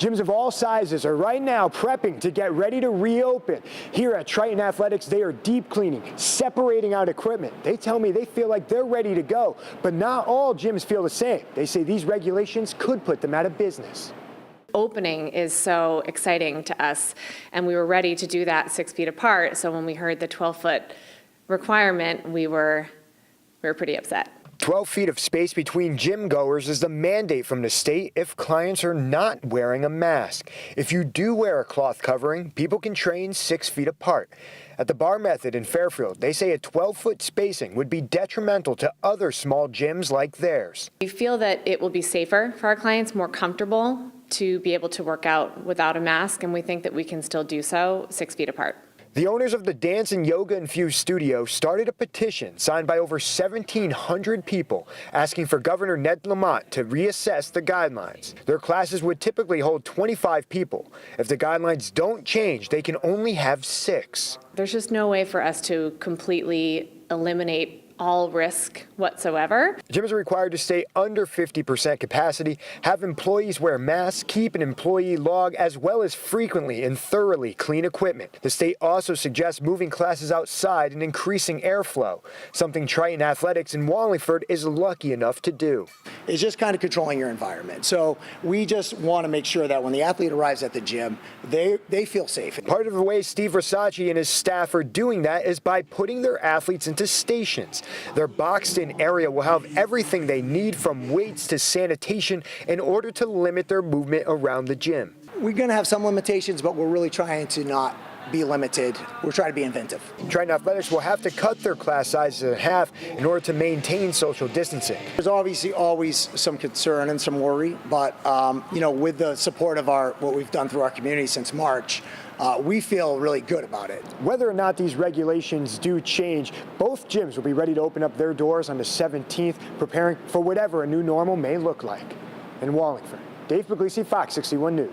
Gyms of all sizes are right now prepping to get ready to reopen. Here at Triton Athletics, they are deep cleaning, separating out equipment. They tell me they feel like they're ready to go, but not all gyms feel the same. They say these regulations could put them out of business. Opening is so exciting to us, and we were ready to do that 6 feet apart. So when we heard the 12-foot requirement, we were pretty upset. 12 feet of space between gym goers is the mandate from the state if clients are not wearing a mask. If you do wear a cloth covering, people can train 6 feet apart. At the Bar Method in Fairfield, they say a 12-foot spacing would be detrimental to other small gyms like theirs. We feel that it will be safer for our clients, more comfortable to be able to work out without a mask, and we think that we can still do so 6 feet apart. The owners of the dance and yoga infused studio started a petition signed by over 1,700 people asking for Governor Ned Lamont to reassess the guidelines. Their classes would typically hold 25 people. If the guidelines don't change, they can only have 6. There's just no way for us to completely eliminate all risk whatsoever. Gyms are required to stay under 50% capacity, have employees wear masks, keep an employee log, as well as frequently and thoroughly clean equipment. The state also suggests moving classes outside and increasing airflow, something Triton Athletics in Wallingford is lucky enough to do. It's just kind of controlling your environment. So we just want to make sure that when the athlete arrives at the gym, they feel safe. Part of the way Steve Versace and his staff are doing that is by putting their athletes into stations. Their boxed-in area will have everything they need from weights to sanitation in order to limit their movement around the gym. We're going to have some limitations, but we're really trying to not be limited. We're trying to be inventive. Triton Athletics will have to cut their class sizes in half in order to maintain social distancing. There's obviously always some concern and some worry, but with the support of what we've done through our community since March, we feel really good about it. Whether or not these regulations do change, both gyms will be ready to open up their doors on the 17th, preparing for whatever a new normal may look like. In Wallingford, Dave Puglisi, Fox 61 News.